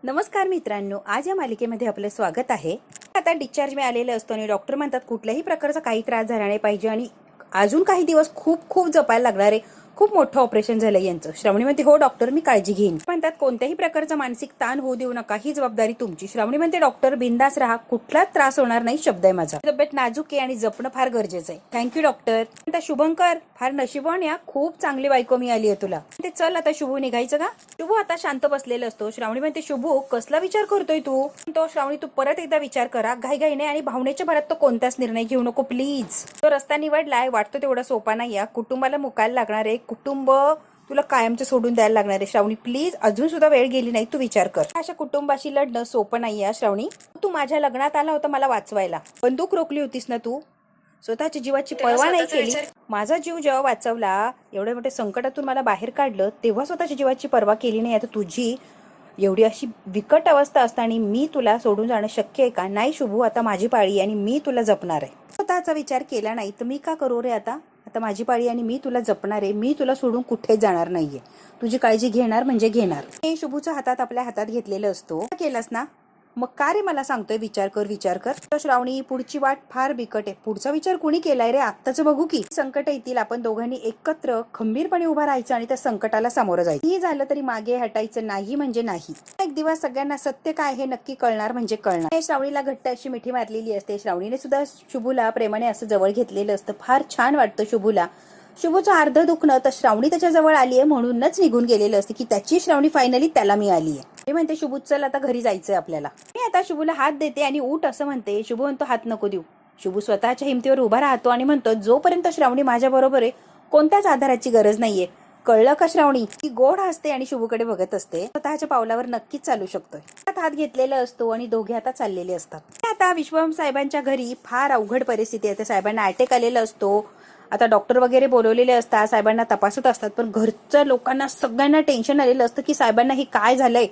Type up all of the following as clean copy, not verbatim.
नमस्कार मित्रांनो, आज या मालिकेमध्ये आपलं स्वागत आहे. आता डिस्चार्ज मिळालेलं असतो आणि डॉक्टर म्हणतात कुठल्याही प्रकारचा काही त्रास झाला नाही पाहिजे आणि अजून काही दिवस खूप जपायला लागणार आहे. खूप मोठं ऑपरेशन झालं यांचं. श्रावणी म्हणते हो डॉक्टर, मी काळजी घेईन. म्हणतात कोणत्याही प्रकारचा मानसिक ताण होऊ देऊ नका, ही जबाबदारी तुमची. श्रावणी म्हणते डॉक्टर बिंदास राहा, कुठलाच त्रास होणार नाही, शब्द आहे माझा. तब्येत नाजूक आहे आणि जपणं फार गरजेचं आहे. Thank you doctor. म्हणता शुभंकर, फार नशिबान या, खूप चांगली बायको मी आली आहे तुला. ते चल आता शुभू निघायचं का? शुभू आता शांत बसलेला असतो. श्रावणी म्हणते शुभू कसला विचार करतोय तू? तो श्रावणी तू परत एकदा विचार करा, घाईघाईने आणि भावनेच्या भरात तो कोणताच निर्णय घेऊ नको प्लीज. तो रस्ता निवडलाय, वाटतो तेवढा सोपा नाही. या कुटुंबाला मुकायला लागणार आहे, कुटुंब तुला कायमचं सोडून द्यायला लागणार आहे. श्रावणी प्लीज, अजून सुद्धा वेळ गेली नाही, तू विचार कर. अशा कुटुंबाशी लढणं सोपं नाहीये श्रावणी. तू माझ्या लग्नात आला होता मला वाचवायला, बंदूक रोखली होतीस ना तू, स्वतःच्या जीवाची पर्वा नाही केली. माझा जीव जेव्हा वाचवला, एवढ्या मोठ्या संकटातून मला बाहेर काढलं, तेव्हा स्वतःच्या जीवाची पर्वा केली नाही. आता तुझी एवढी अशी बिकट अवस्था असताना मी तुला सोडून जाणं शक्य आहे का? नाही शुभू, आता माझी पाळी आणि मी तुला जपणार आहे. स्वतःचा विचार केला नाही तर मी का करू रे? आता माझी पाळी आणि मी तुला जपणार आहे. मी तुला सोडून कुठेच जाणार नाहीये. तुझी काळजी घेणार म्हणजे घेणार. हे शुभूच्या हातात आपल्या हातात घेतलेलं असतो. केलास ना, मग का रे मला सांगतोय विचार कर विचार कर? श्रावणी, पुढची वाट फार बिकट आहे. पुढचा विचार कुणी केलाय रे? आत्ताच बघू की. संकट येतील, आपण दोघांनी एकत्र खंबीरपणे उभा राहायचं आणि त्या संकटाला सामोरं जायचं. ही झालं तरी मागे हटायचं नाही म्हणजे नाही. एक दिवस सगळ्यांना सत्य काय हे नक्की कळणार म्हणजे कळणार. श्रावणीला घट्ट अशी मिठी मारलेली असते. श्रावणीने सुद्धा शुभूला प्रेमाने असं जवळ घेतलेलं असतं. फार छान वाटतं शुभूला. शुभूचं अर्ध दुखणं तर श्रावणी त्याच्या जवळ आली आहे म्हणूनच निघून गेलेलं असते की त्याची श्रावणी फायनली त्याला मिळाली आहे. मी म्हणते शुभू चल आता घरी जायचंय आपल्याला. मी आता शुभूला हात देते आणि उठ असं म्हणते. शुभू म्हणतो हात नको देऊ. शुभू स्वतःच्या हिमतीवर उभा राहतो आणि म्हणतो जोपर्यंत श्रावणी माझ्या बरोबर आहे कोणत्याच आधाराची गरज नाहीये. कळलं का श्रावणी? ती गोड हसते आणि शुभूकडे बघत असते. स्वतःच्या पावलावर नक्कीच चालू शकतोय. हात घेतलेला असतो आणि दोघे आता चाललेले असतात. आता विश्वम साहेबांच्या घरी फार अवघड परिस्थिती आहे. साहेबांना अटॅक आलेला असतो. आता डॉक्टर वगैरे बोलवलेले असतात, साहेबांना तपासत असतात, पण घरच्या लोकांना सगळ्यांना टेन्शन आलेलं असतं की साहेबांना हे काय झालंय.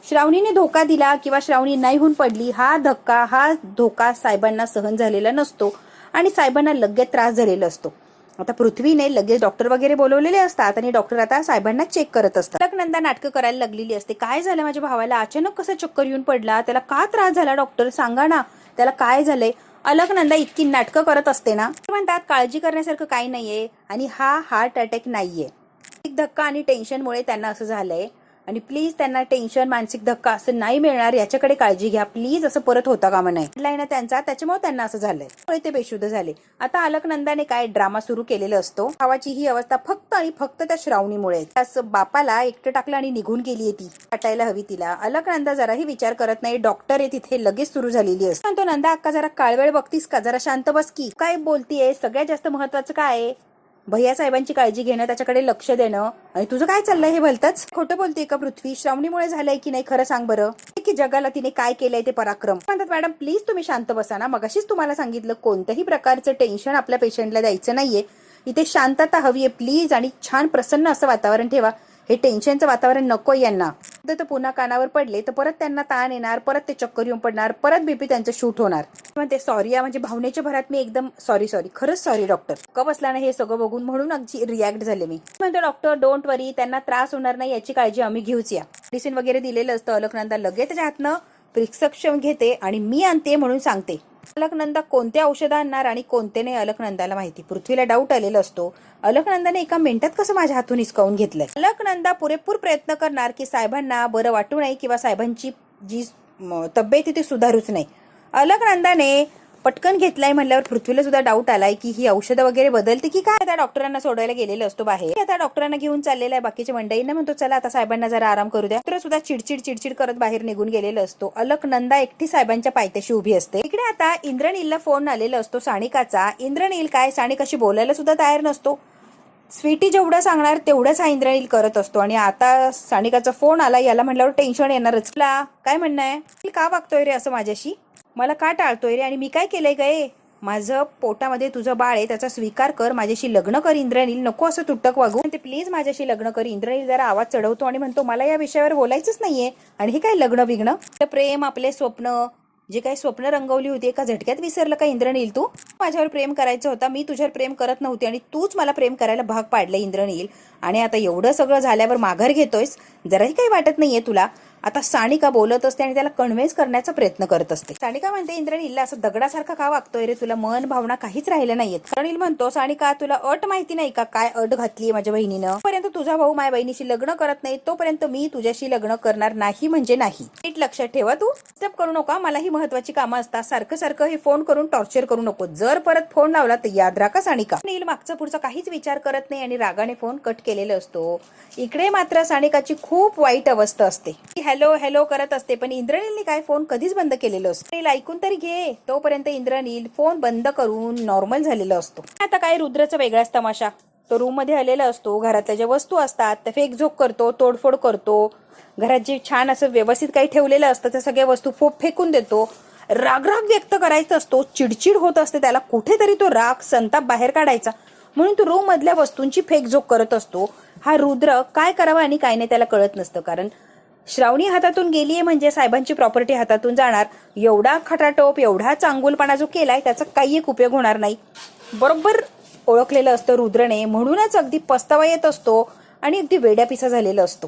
श्रावणीने धोका दिला किंवा श्रावणी नाही होऊन पडली, हा धोका साहेबांना सहन झालेला नसतो आणि साहेबांना लगेच त्रास झालेला असतो. आता पृथ्वीने लगेच डॉक्टर वगैरे बोलवलेले असतात आणि डॉक्टर आता साहेबांना चेक करत असतात. अलकनंदा नाटकं करायला लागलेली असते. काय झालं माझ्या भावाला? अचानक कसा चक्कर येऊन पडला? त्याला का त्रास झाला? डॉक्टर सांगा ना, त्याला काय झालंय? अलकनंदा इतकी नाटकं करत असते ना. म्हणतात काळजी करण्यासारखं काही नाहीये आणि हा हार्ट अटॅक नाहीये. मानसिक धक्का आणि टेन्शनमुळे त्यांना असं झालंय आणि प्लीज त्यांना टेन्शन मानसिक धक्का असं नाही मिळणार, याच्याकडे काळजी घ्या प्लीज. असं परत होता कामा नाही. ना त्यांचा, त्याच्यामुळे त्यांना असं झालंय, ते बेशुद्ध झाले. आता अलकनंदाने काय ड्रामा सुरू केलेला असतो. भावाची ही अवस्था फक्त आणि फक्त त्या श्रावणीमुळे. बापाला एकटं टाकलं आणि निघून गेलीये ती. वाटायला हवी तिला. अलकनंदा जराही विचार करत नाही. डॉक्टर आहे तिथे लगेच सुरू झालेली असते. म्हणतो नंदा अक्का जरा काळवेळ बघतीस का? जरा शांत बस की. काय बोलतीये? सगळ्यात जास्त महत्वाचं काय आहे? भैया साहेबांची काळजी घेणं, त्याच्याकडे लक्ष देणं. आणि तुझं काय चाललंय हे भलतच? खोटं बोलतेय का पृथ्वी? श्रावणीमुळे झालंय की नाही खरं सांग बरं. की जगाला तिने काय केलंय ते पराक्रम. म्हणतात मॅडम प्लीज तुम्ही शांत बसा ना. मगाशीच तुम्हाला सांगितलं कोणत्याही प्रकारचं टेन्शन आपल्या पेशंटला द्यायचं नाहीये. इथे शांतता हवीये प्लीज आणि छान प्रसन्न असं वातावरण ठेवा. हे टेन्शनचं वातावरण नको यांना. तर पुन्हा कानावर पडले तर परत त्यांना ताण येणार, परत ते चक्कर येऊन पडणार, परत बीपी त्यांचं शूट होणार. म्हणते सॉरी म्हणजे भावनेच्या भरात मी एकदम सॉरी खरंच सॉरी डॉक्टर. का बसला ना हे सगळं बघून, म्हणून अगदी रिॲक्ट झाले मी. म्हणतो डॉक्टर डोंट वरी, त्यांना त्रास होणार नाही याची काळजी आम्ही घेऊच. या मेडिसिन वगैरे दिलेलं असतं. अलकनंदा लगेच त्याच्या हातनं प्रिस्क्रिप्शन घेते आणि मी आणते म्हणून सांगते. अलकनंदा कोणते औषध आणणार आणि कोणते नाही अलकनंदाला माहिती. पृथ्वीला डाऊट आलेला असतो, अलकनंदाने एका मिनिटात कसं माझ्या हातून हिसकावून घेतलंय. अलकनंदा पुरेपूर प्रयत्न करणार की साहेबांना बरं वाटू नये किंवा साहेबांची जी तब्येत ती सुधारूच नाही. अलकनंदाने पटकन घेतलाय म्हणल्यावर पृथ्वीला सुद्धा डाऊट आलाय की ही औषधं वगैरे बदलते की काय. आता डॉक्टरांना सोडायला गेलेला असतो बाहेर. आता डॉक्टरांना घेऊन चाललेला आहे. बाकीच्या मंडळींना म्हणतो चला आता साहेबांना जरा आराम करू द्या. तर सुद्धा चिडचिड करत बाहेर निघून गेलेला असतो. अलकनंदा एकटी साहेबांच्या पायथ्याशी उभी असते. इकडे आता इंद्रनीलला फोन आलेला असतो सानिकाचा. इंद्रनील काय सानिकाशी बोलायला सुद्धा तयार नसतो. स्वीटी जेवढं सांगणार तेवढंच हा इंद्रनील करत असतो. आणि आता सानिकाचा फोन आला, याला म्हटल्यावर टेन्शन येणारच. काय म्हणणं आहे? का वागतोय रे असं माझ्याशी? मला का टाळतोय रे? आणि मी काय केलंय काय? माझं पोटामध्ये तुझं बाळ आहे, त्याचा स्वीकार कर, माझ्याशी लग्न कर इंद्रनील. नको असं तुटक वागू. ते प्लीज माझ्याशी लग्न कर. इंद्रनील जरा आवाज चढवतो आणि म्हणतो मला या विषयावर बोलायचंच नाहीये. आणि हे काय लग्न बिग्न? प्रेम, आपले स्वप्न, जे काही स्वप्न रंगवली होती एका झटक्यात विसरलं का इंद्रनील? तू माझ्यावर प्रेम करायचं होता, मी तुझ्यावर प्रेम करत नव्हते आणि तूच मला प्रेम करायला भाग पाडलं इंद्रनील. आणि आता एवढं सगळं झाल्यावर माघार घेतोयस, जराही काही वाटत नाहीये तुला? आता सानिका बोलत असते आणि त्याला कन्व्हिन्स करण्याचा प्रयत्न करत असते. सानिका म्हणते इंद्रनीलला असं दगडासारखा का वागतोय रे, तुला मन भावना काहीच राहिल्या नाहीयेत. इंद्रनील म्हणतो सानिका तुला अट माहिती नाही का, काय अट घातलीये माझ्या बहिणीनं. जोपर्यंत तुझा भाऊ माझ्या बहिणीशी लग्न करत नाही तोपर्यंत मी तुझ्याशी लग्न करणार नाही म्हणजे नाही. नीट लक्षात ठेवा, तू डिस्टर्ब करू नका, मलाही महत्वाची कामं असतात. सारखं सारखं हे फोन करून टॉर्चर करू नको. जर परत फोन लावला तर याद राखा सानिका. नील मागचा पुढचा काहीच विचार करत नाही आणि रागाने फोन कट केलेला असतो. इकडे मात्र सानिकाची खूप वाईट अवस्था असते. हॅलो हॅलो करत असते पण इंद्रनीलने काय फोन कधीच बंद केलेलं असतं. नील ऐकून तरी घे. तोपर्यंत इंद्रनील फोन बंद करून नॉर्मल झालेला असतो. आता काय रुद्रचा वेगळाच तमाशा. तो रूम मध्ये आलेला असतो. घरातल्या ज्या वस्तू असतात त्या फेकझोक करतो, तोडफोड करतो. घरात जे छान असं व्यवस्थित काही ठेवलेलं असतं त्या सगळ्या वस्तू फेकून देतो. राग व्यक्त करायचा असतो, चिडचिड होत असते त्याला. कुठेतरी तो राग संताप बाहेर काढायचा म्हणून तो रूम मधल्या वस्तूंची फेकझोक करत असतो. हा रुद्र काय करावा आणि काय नाही त्याला कळत नसतं. कारण श्रावणी हातातून गेलीये म्हणजे साहेबांची प्रॉपर्टी हातातून जाणार. एवढा खटाटोप एवढा चांगुलपणा जो केलाय त्याचा काही एक उपयोग होणार नाही. बरोबर ओळखलेलं असतं रुद्रने, म्हणूनच अगदी पस्तावा येत असतो आणि अगदी वेड्यापिसा झालेला असतो.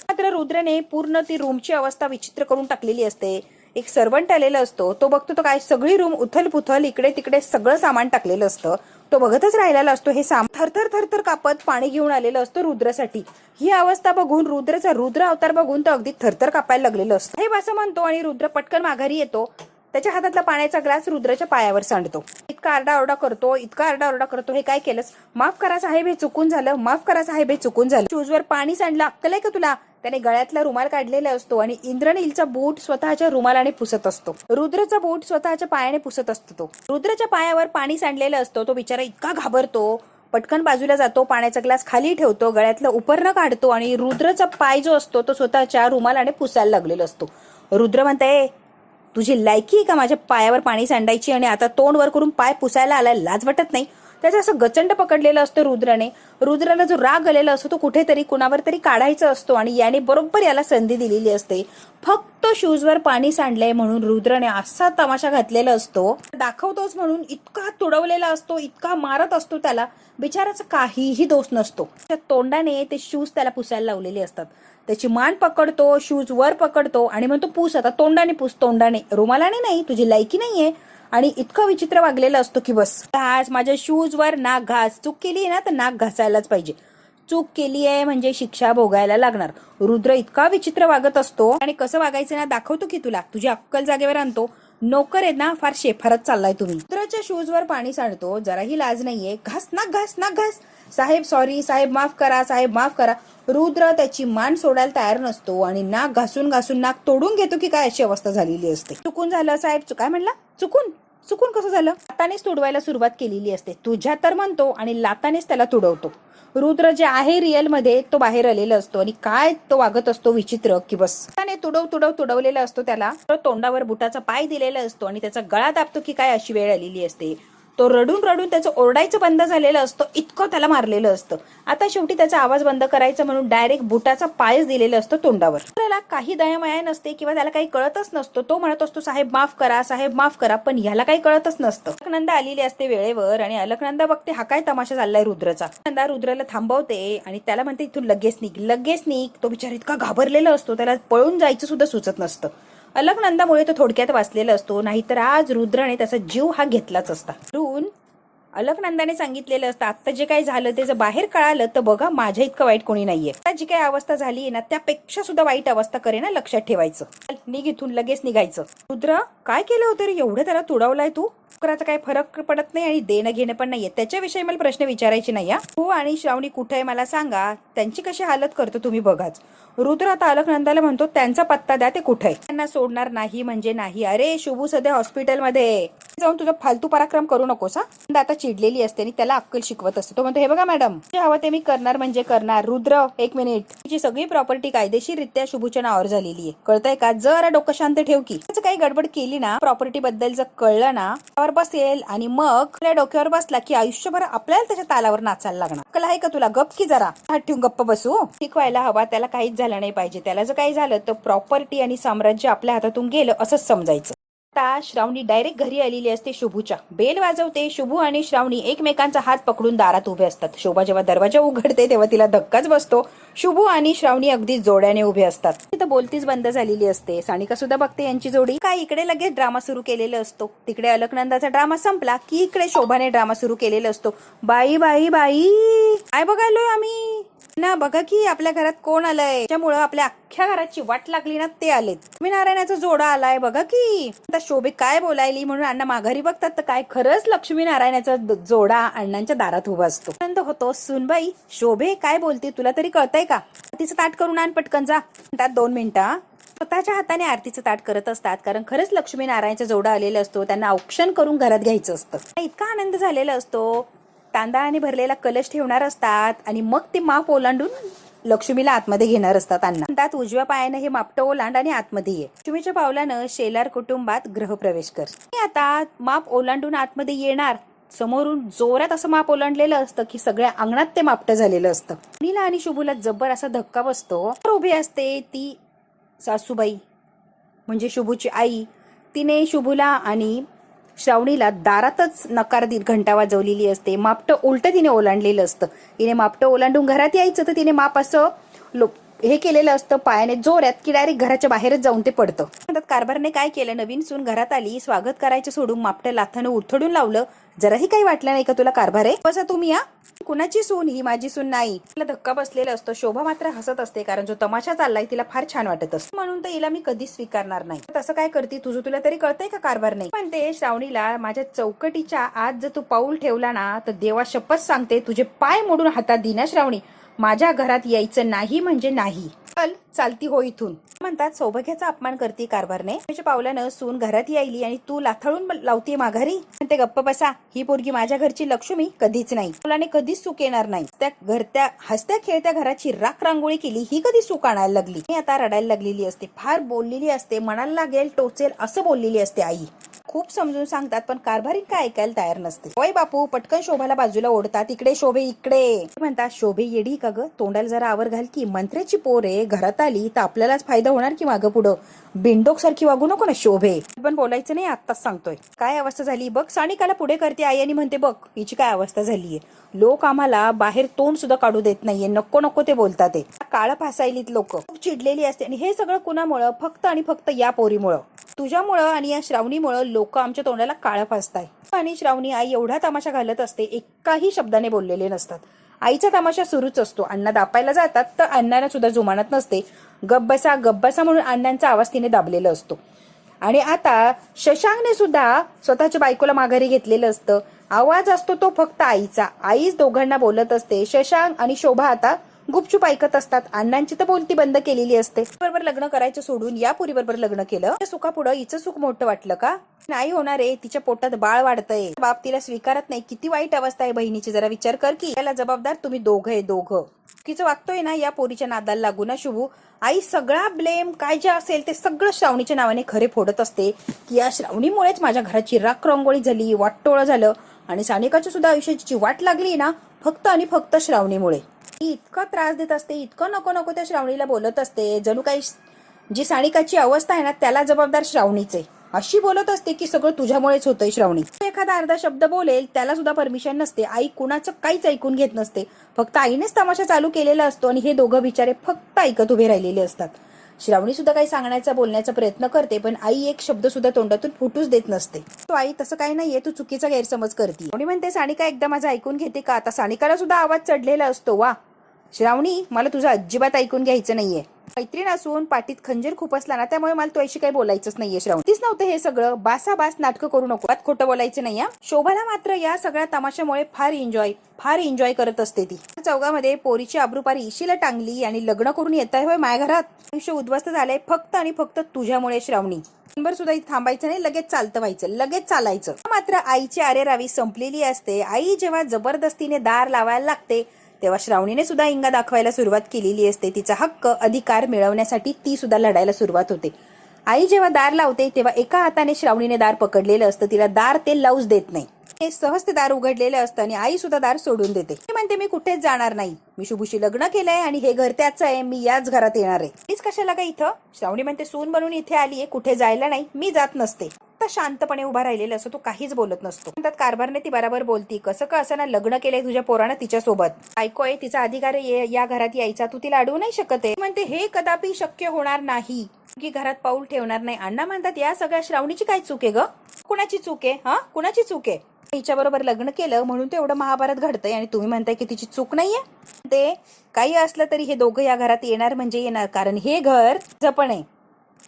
मात्र रुद्रने पूर्ण ती रूमची अवस्था विचित्र करून टाकलेली असते. एक सर्वंट आलेला असतो. तो बघतो तो काय सगळी रूम उथल इकडे तिकडे सगळं सामान टाकलेलं असतं. तो बघतच राहिलेला असतो. हे सामान थरथर कापत पाणी घेऊन आलेलं असतं रुद्रसाठी. ही अवस्था बघून रुद्र अवतार बघून तो अगदी थरथर कापायला लागलेलं असतं. हे असं म्हणतो आणि रुद्र पटकन माघारी येतो. त्याच्या हातातला पाण्याचा ग्लास रुद्रच्या पायावर सांडतो. इतका आरडाओरडा करतो. हे काय केलंस? माफ करा साहेब, हे चुकून झालं. माफ करा साहेब, हे चुकून झालं. शूजवर पाणी सांडलं, अक्कल आहे का तुला? त्याने गळ्यातला रुमाल काढलेला असतो आणि इंद्रनीलचा बूट स्वतःच्या रुमालाने पुसत असतो. रुद्रचा बूट स्वतःच्या पायाने पुसत असतो. तो रुद्रच्या पायावर पाणी सांडलेलं असतो. तो बिचारा इतका घाबरतो, पटकन बाजूला जातो, पाण्याचा ग्लास खाली ठेवतो, गळ्यातलं उपरणं काढतो आणि रुद्रचा पाय जो असतो तो स्वतःच्या रुमालाने पुसायला लागलेला असतो. रुद्र म्हणताय तुझी लायकी आहे का माझ्या पायावर पाणी सांडायची आणि आता तोंड वर करून पाय पुसायला आलाय, लाज वाटत नाही? त्याचं असं गचंड पकडलेलं असतं रुद्राने. रुद्राला जो राग आलेला असतो तो कुठेतरी कुणावर तरी काढायचा असतो आणि याने बरोबर याला संधी दिलेली असते. फक्त शूजवर पाणी सांडलंय म्हणून रुद्राने असा तमाशा घातलेला असतो. दाखवतोच म्हणून इतका तुडवलेला असतो, इतका मारत असतो त्याला. बिचाराचा काहीही दोष नसतो. त्या तोंडाने ते शूज त्याला पुसायला लावलेले असतात. त्याची मान पकडतो, शूज वर पकडतो आणि म्हणतो पूस आता, तोंडाने पूस, तोंडाने, रुमालाने नाही, तुझी लायकी नाहीये. आणि इतका विचित्र वागलेला असतो की बस घास माझ्या शूज वर नाक घास. चूक केली आहे ना तर नाक घासायलाच पाहिजे. चूक केली आहे म्हणजे शिक्षा भोगायला लागणार. रुद्र इतका विचित्र वागत असतो आणि कसं वागायचं ना दाखवतो की तुला, तुझी अक्कल जागेवर आणतो. नोकर आहेत ना, फार शेफारत चाललाय तुम्ही. रुद्राच्या शूज वर पाणी सांडतो, जराही लाज नाहीये. घास नाक घास नाक घास. साहेब सॉरी, साहेब माफ करा, साहेब माफ करा. रुद्र त्याची मान सोडायला तयार नसतो आणि नाक घासून घासून नाक तोडून घेतो की काय अशी अवस्था झालेली असते. चुकून झालं साहेब. काय म्हणला? चुकून कसं झालं? लातानेच तुडवायला सुरुवात केलेली असते. तुझ्या तर म्हणतो आणि लातानेच त्याला तुडवतो. रुद्र जे आहे रिअल मध्ये तो बाहेर आलेला असतो आणि काय तो वागत असतो विचित्र की बस. त्याने तुडवलेला असतो त्याला. तोंडावर बुटाचा पाय दिलेला असतो आणि त्याचा गळा दाबतो की काय अशी वेळ आलेली असते. तो रडून त्याचं ओरडायचं बंद झालेलं असतं, इतकं त्याला मारलेलं असतं. आता शेवटी त्याचा आवाज बंद करायचा म्हणून डायरेक्ट बुटाचा पायच दिलेला असतो तोंडावर. त्याला काही दयामाया नसते किंवा त्याला काही कळतच नसतो. तो म्हणत असतो साहेब माफ करा, साहेब माफ करा, पण ह्याला काही कळतच नसतं. अलकनंदा आलेली असते वेळेवर आणि अलकनंदा बघते हा काय तमाशा चाललाय रुद्रचा. अलकनंदा रुद्राला थांबवते आणि त्याला म्हणते इथून लगेच निघ. तो बिचारा इतका घाबरलेला असतो, त्याला पळून जायचं सुद्धा सुचत नसतं. अलकनंदामुळे तो थोडक्यात वाचलेला असतो, नाहीतर आज रुद्राने त्याचा जीव हा घेतलाच असता. अलकनंदाने सांगितलेलं असतं आता जे काही झालं ते जर बाहेर कळालं तर बघा माझ्या इतकं वाईट कोणी नाहीये. आता जी काही अवस्था झाली ना त्यापेक्षा सुद्धा वाईट अवस्था करे ना, लक्षात ठेवायचं. निघ इथून, लगेच निघायचं. रुद्र काय केलं होतं रे, एवढं त्याला तुडवलाय तू? करायचा काही फरक पडत नाही आणि देणं घेणं पण नाहीये. त्याच्याविषयी मला प्रश्न विचारायचे नाही. तू आणि श्रावणी कुठे आहे मला सांगा, त्यांची कशी हालत करतो तुम्ही बघाच. रुद्र आता अलकनंदाला म्हणतो त्यांचा पत्ता द्या, ते कुठे आहे. त्यांना सोडणार नाही म्हणजे नाही. अरे शुभू सध्या हॉस्पिटलमध्ये जाऊन तुझा फालतू पराक्रम करू नकोस. आता चिडलेली असते आणि त्याला अक्कल शिकवत असते. तो म्हणतो हे बघा मॅडम, जे हवं ते मी करणार म्हणजे करणार. रुद्र एक मिनिट, तिची सगळी प्रॉपर्टी कायदेशीररित्या शुभूच्या नावावर झालेली आहे, कळतंय का? जरा डोकं शांत ठेव की. त्याचं काही गडबड केली ना, प्रॉपर्टी बद्दल जर कळलं ना त्यावर बसेल आणि मग आपल्या डोक्यावर बसला की आयुष्यभर आपल्याला त्याच्या तालावर नाचायला लागणार. अक्कल आहे का तुला? गप की जरा, हात ठेवून गप्प बसू. शिकवायला हवा, त्याला काहीच झालं नाही पाहिजे. त्याला जर काही झालं तर प्रॉपर्टी आणि साम्राज्य आपल्या हातातून गेलं असंच समजायचं. आता श्रावणी डायरेक्ट घरी आलेली असते शुभूच्या. बेल वाजवते. शुभू आणि श्रावणी एकमेकांचा हात पकडून दारात उभे असतात. शोभा जेव्हा दरवाजा उघडते तेव्हा तिला धक्काच बसतो. शुभू आणि श्रावणी अगदी जोड्याने उभे असतात. तिथं बोलतीच बंद झालेली असते. सानिका सुद्धा बघते यांची जोडी. काय इकडे लगेच ड्रामा सुरू केलेला असतो. तिकडे अलकनंदाचा ड्रामा संपला की इकडे शोभाने ड्रामा सुरू केलेला असतो. बाई बाई बाई काय बघायलोय आम्ही ना, बघा की आपल्या घरात कोण आलंय. त्यामुळं आपल्या अख्ख्या घराची वाट लागली ना, ते आलेत. लक्ष्मीनारायणाचा जोडा आलाय बघा की. आता शोभे काय बोलायली म्हणून अण्णा माघारी बघतात तर काय खरंच लक्ष्मीनारायणाचा जोडा अण्णांच्या दारात उभा असतो. आनंद होतो. सुनबाई शोभे काय बोलते तुला तरी कळतंय का? आरतीचं ताट करून आण पटकन जा. त्यात 2 मिनिटं स्वतःच्या हाताने आरतीचं ताट करत असतात. कारण खरंच लक्ष्मीनारायणचा जोडा आलेला असतो. त्यांना औक्षण करून घरात घ्यायचं असतं. इतका आनंद झालेला असतो. तांदळाने भरलेला कलश ठेवणार असतात आणि मग ते माप ओलांडून लक्ष्मीला आतमध्ये घेणार असतात. अण्णा म्हणतात उजव्या पायाने हे मापटं ओलांड आणि आतमध्ये ये. लक्ष्मीच्या पावलानं शेलार कुटुंबात ग्रहप्रवेश कर. आता माप ओलांडून आतमध्ये येणार. समोरून जोरात असं माप ओलांडलेलं असतं की सगळ्या अंगणात ते मापटं झालेलं असतं. नीला आणि शुभूला जबर असा धक्का बसतो. उभी असते ती सासूबाई म्हणजे शुभूची आई. तिने शुभूला आणि श्रावणीला दारातच नकार देत घंटा वाजवलेली असते. मापटं उलटं तिने ओलांडलेलं असतं. तिने मापटं ओलांडून घरात यायचं तर तिने माप असं हे केलेलं असतं पायाने जोरात की डायरेक्ट घराच्या बाहेरच जाऊन ते पडतं. कारभारने काय केलं, नवीन सून घरात आली, स्वागत करायचं सोडून मापटं लाथानं उठडून लावलं. जराही काही वाटलं नाही का तुला कारभार आहे? बसा तुम्ही या. कुणाची सून ही? माझी सून नाही. तिला धक्का बसलेला असतो. शोभा मात्र हसत असते कारण जो तमाशा चाललाय तिला फार छान वाटत असतो. म्हणून तर हिला मी कधीच स्वीकारणार नाही. तसं काय करते तुझं तुला तरी कळतंय का कारभार नाही? पण ते श्रावणीला माझ्या चौकटीच्या आत जर तू पाऊल ठेवला ना तर देवा शपथ सांगते तुझे पाय मोडून हातात दिना श्रावणी. माझ्या घरात यायचं नाही म्हणजे नाही. चल चालती हो इथून. म्हणतात सौभाग्याचा अपमान करते कारभारने. त्याच्या पावलानं सून घरात यायली आणि तू लाथाळून लावतीये माघारी. म्हणते गप्प बसा. ही पोरगी माझ्या घरची लक्ष्मी कधीच नाही. मुलाने कधीच सुख येणार नाही. त्या घरत्या हसत्या खेळत्या घराची राख रांगोळी केली ही कधी सुख आणायला लागली. मी आता रडायला लागलेली असते. फार बोललेली असते. मनाला लागेल टोचेल असं बोललेली असते आई. खूप समजून सांगतात पण कारभारी काय ऐकायला तयार नसते. होय बापू पटकन शोभाला बाजूला ओढतात. इकडे शोभे इकडे. म्हणतात शोभे येडी का ग, तोंडाला जरा आवर घाल की. मंत्र्याची पोर आहे, घरात आली तर आपल्यालाच फायदा होणार की मागं पुढं. बिंडोक सारखी वागू नको ना शोभे. पण बोलायचं नाही आत्ताच सांगतोय. काय अवस्था झाली बघ. सानिकाला पुढे करते आई आणि म्हणते बघ हिची काय अवस्था झालीये. लोक आम्हाला बाहेर तोंड सुद्धा काढू देत नाहीये. नको नको ते बोलतात. ते काळं फासायलीत लोक. खूप चिडलेली असते आणि हे सगळं कुणामुळं? फक्त आणि फक्त या पोरीमुळं, तुझ्यामुळं आणि या श्रावणीमुळं लोक आमच्या तोंडाला काळं फासताय. आणि श्रावणी आई एवढा तमाशा घालत असते. एकाही शब्दाने बोललेले नसतात. आईचा तमाशा सुरूच असतो. अण्णा दापायला जातात तर अण्णांना सुद्धा जुमानत नसते. गब्बसा गब्बसा म्हणून अण्णांचा आवाज तिने दाबलेला असतो. आणि आता शशांकने सुद्धा स्वतःच्या बायकोला माघारी घेतलेलं असतं. आवाज असतो तो फक्त आईचा. आईच दोघांना बोलत असते. शशांक आणि शोभा आता गुपचूप ऐकत असतात. अण्णांची तर बोलती बंद केलेली असते. बरोबर लग्न करायचं सोडून या पुरी बरोबर लग्न केलं. सुखापुढं हिचं सुख मोठं वाटलं का? नाही होणार आहे. तिच्या पोटात बाळ वाढतंय. बाप तिला स्वीकारत नाही. किती वाईट अवस्था आहे बहिणीची. जरा विचार कर की. त्याला जबाबदार तुम्ही दोघं. चुकीचं वागतोय ना या पोरीच्या नादाला लागू ना शुभू. आई सगळा ब्लेम काय जे असेल ते सगळं श्रावणीच्या नावाने खरे फोडत असते की या श्रावणीमुळेच माझ्या घराची राख रांगोळी झाली, वाटोळं झालं आणि सानिकाच्या सुद्धा आयुष्याची वाट लागली ना फक्त आणि फक्त श्रावणीमुळे. इतका त्रास देत असते. इतकं नको नको त्या श्रावणीला बोलत असते. जणू काही जी सानिकाची अवस्था आहे ना त्याला जबाबदार श्रावणीचे. अशी बोलत असते की सगळं तुझ्यामुळेच होतंय श्रावणी. एखादा अर्धा शब्द बोलेल त्याला सुद्धा परमिशन नसते. आई कुणाचं काहीच ऐकून घेत नसते. फक्त आईनेच तमाशा चालू केलेला असतो आणि हे दोघं बिचारे फक्त ऐकत उभे राहिलेले असतात. श्रावणी सुद्धा काही सांगण्याचा बोलण्याचा प्रयत्न करते पण आई एक शब्द सुद्धा तोंडातून फुटूच देत नसते. तो आई तसं काही नाहीये, तू चुकीचा गैरसमज करते. श्रावणी म्हणते सानिका एकदा माझं ऐकून घेते का? आता सानिकाला सुद्धा आवाज चढलेला असतो. वा श्रावणी मला तुझं अजिबात ऐकून घ्यायचं नाहीये. मैत्रीण असून पाठीत खंजीर खूप असला ना त्यामुळे मला तुझ्याशी काही बोलायचंच नाहीये श्रावणी. तीच नव्हतं हे सगळं बासाबास नाटकं करू नको. खोटं बोलायचं नाही. शोभाला मात्र या सगळ्या तमाशामुळे फार एन्जॉय करत असते. ती चौघामध्ये पोरीची आबरूपारी इशीला टांगली आणि लग्न करून येत आहे होय माझ्या घरात. आयुष्य उद्ध्वस्त झालंय फक्त आणि फक्त तुझ्यामुळे श्रावणी. सुद्धा इथे थांबायचं नाही. लगेच चालतं व्हायचं, लगेच चालायचं. मात्र आईची आरेरावी संपलेली असते. आई जेव्हा जबरदस्तीने दार लावायला लागते तेव्हा श्रावणीने सुद्धा इंगा दाखवायला सुरुवात केलेली असते. तिचा हक्क अधिकार मिळवण्यासाठी ती सुद्धा लढायला सुरुवात होते. आई जेव्हा दार लावते तेव्हा एका हाताने श्रावणीने दार पकडलेलं असतं. तिला दार ते लावूच देत नाही. हे सहज ते दार उघडलेलं असतं आणि आई सुद्धा दार सोडून देते. ती म्हणते मी कुठेच जाणार नाही. मी शुभूशी लग्न केलंय आणि हे घर त्याच आहे. मी याच घरात येणार आहे. मीच कशाला का इथं? श्रावणी म्हणते सून बनून इथे आलीये, कुठे जायला नाही. मी जात नसते. तर शांतपणे उभा राहिलेला असतो, तो काहीच बोलत नसतो. म्हणतात कारभारने ती बरोबर बोलती, कसं का असं ना लग्न केलंय तुझ्या पोरानं तिच्यासोबत, बायको आहे, तिचा अधिकार आहे या घरात यायचा, तू तिला अडवू नाही शकत आहे. म्हणते हे कदापि शक्य होणार नाही की घरात पाऊल ठेवणार नाही. अण्णा म्हणतात या सगळ्या श्रावणीची काय चूक आहे ग, कुणाची चूक आहे, हा कुणाची चूक आहे, तिच्या बरोबर लग्न केलं म्हणून ते एवढं महाभारत घडतंय आणि तुम्ही म्हणताय की तिची चूक नाहीये. ते काही असलं तरी हे दोघं या घरात येणार म्हणजे येणार, कारण हे घर जपण आहे.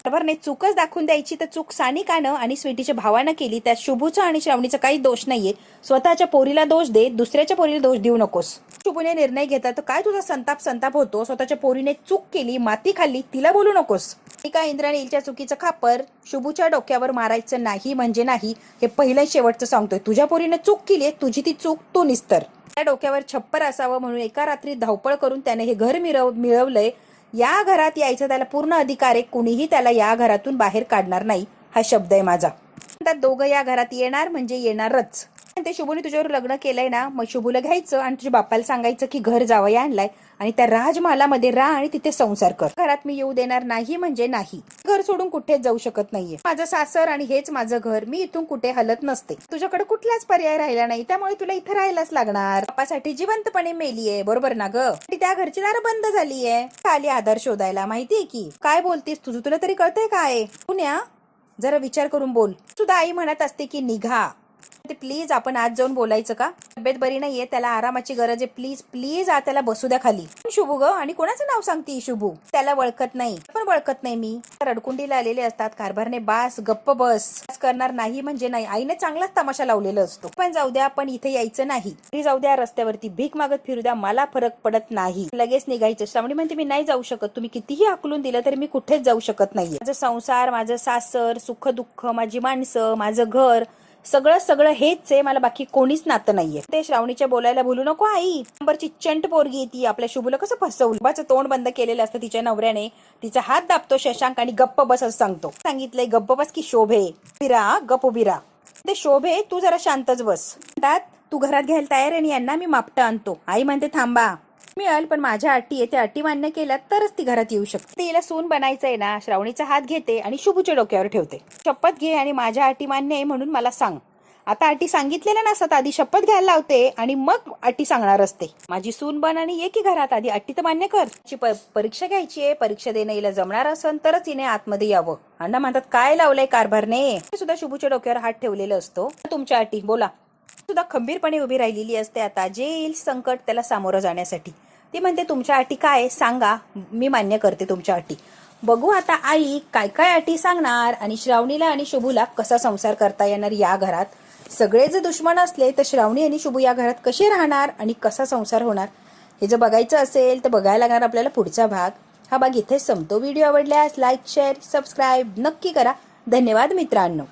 बरोबर नाही, चूकच दाखवून द्यायची तर चूक सानिकानं आणि स्वीटीच्या भावानं केली, त्यात शुभूचा आणि श्रावणीचा काही दोष नाहीये. स्वतःच्या पोरीला दोष दे, दुसऱ्याच्या पोरीला दोष देऊ नकोस. शुभूने निर्णय घेतला तर काय तुझा संताप होतो, स्वतःच्या पोरीने चूक केली, माती खाल्ली, तिला बोलू नकोस. एका इंद्राणीच्या चुकीचं खापर शुभूच्या डोक्यावर मारायचं नाही म्हणजे नाही, हे पहिलं शेवटचं सांगतोय. तुझ्या पोरीने चूक केली, तुझी ती चूक तू निस्तर. त्या डोक्यावर छप्पर असावं म्हणून एका रात्री धावपळ करून त्याने हे घर मिळवलंय. या घरात यायचा त्याला पूर्ण अधिकार आहे, कुणीही त्याला या घरातून बाहेर काढणार नाही, हा शब्द आहे माझा. त्यात दोघं या घरात येणार म्हणजे येणारच. ते शुभूने तुझ्यावर लग्न केलंय ना, मग शुभूला घ्यायचं आणि तुझ्या बाप्पाला सांगायचं की घर जावई आणलाय आणि त्या राजमहालामध्ये राहा आणि तिथे संसार कर. घरात मी येऊ देणार नाही म्हणजे नाही, घर सोडून कुठेच जाऊ शकत नाहीये. माझं सासर आणि हेच माझं घर, मी इथून कुठे हलत नसते. तुझ्याकडे कुठलाच पर्याय राहिला नाही, त्यामुळे तुला इथं राहायलाच लागणार. बाप्पासाठी जिवंतपणे मेलीये, बरोबर ना ग. त्या घरची दारं बंद झालीये, खाली आधार शोधायला. माहितीये की काय बोलतेस तुझं, तुला तरी कळतंय काय. पुण्या जरा विचार करून बोल. सुद्धा आई म्हणत असते की निघा, प्लीज आपण आज जाऊन बोलायचं का, तब्येत बरी नाहीये, त्याला आरामाची गरज आहे, प्लीज प्लीज आज त्याला बसू द्या खाली. शुभू ग, आणि कोणाचं नाव सांगते शुभू, त्याला ओळखत नाही, पण ओळखत नाही मी. रडकुंडीला आलेले असतात. कारभारने बास गप्प बस करणार नाही म्हणजे नाही, आईने चांगलाच तमाशा लावलेला असतो. पण जाऊ द्या, पण इथे यायचं नाही, तरी जाऊ द्या, रस्त्यावरती भीक मागत फिरू द्या, मला फरक पडत नाही. लगेच निघायचं. श्रावणी म्हणते मी नाही जाऊ शकत, तुम्ही कितीही आकलून दिलं तरी मी कुठेच जाऊ शकत नाहीये. माझं संसार, माझं सासर, सुख दुःख, माझी माणसं, माझं घर, सगळं हेच आहे, मला बाकी कोणीच नातं नाहीये. ते श्रावणीच्या बोलायला बोलू नको आई, नंबरची चंट पोरगी ती आपल्या शुभूला कसं फसवलं. बाचं तोंड बंद केलेलं असतं तिच्या नवऱ्याने, तिचा हात दाबतो शशांक आणि गप्प बस असं सांगतो. सांगितलंय गप्प बस की शोभे बिरा, गप्प बिरा. ते शोभे तू जरा शांतच बस. तू घरात घ्यायला तयार आहे, यांना मी मापटं आणतो. आई म्हणते थांबा, मिळेल पण माझ्या अटी आहे, त्या अटी मान्य केल्या तरच ती घरात येऊ शकते. तिला सून बनायचंय ना. श्रावणीचा हात घेते आणि शुभूच्या डोक्यावर ठेवते. शपथ घे आणि माझ्या अटी मान्य आहे म्हणून मला सांग. आता अटी सांगितलेल्या नसतात, आधी शपथ घ्यायला लावते आणि मग अटी सांगणार असते. माझी सून बन आणि ये की घरात, आधी अटी तर मान्य कर. परीक्षा घ्यायची आहे, परीक्षा देणं हिला जमणार असेल तरच हिने आतमध्ये यावं. अण्णा म्हणतात काय लावलंय कारभारने. सुद्धा शुभूच्या डोक्यावर हात ठेवलेला असतो. तुमच्या अटी बोला. सुद्धा खंबीरपणे उभी राहिलेली असते. आता जे येईल संकट त्याला सामोरं जाण्यासाठी. ती म्हणते तुमच्या अटी काय सांगा, मी मान्य करते तुमच्या अटी. बघू आता आई काय काय अटी सांगणार आणि श्रावणीला आणि शुभूला कसा संसार करता येणार या घरात. सगळे जर दुश्मन असले तर श्रावणी आणि शुभू या घरात कसे राहणार आणि कसा संसार होणार, हे जर बघायचं असेल तर बघायला लागणार आपल्याला पुढचा भाग. हा भाग इथेच संपतो. व्हिडिओ आवडल्यास लाईक शेअर सबस्क्राईब नक्की करा. धन्यवाद मित्रांनो.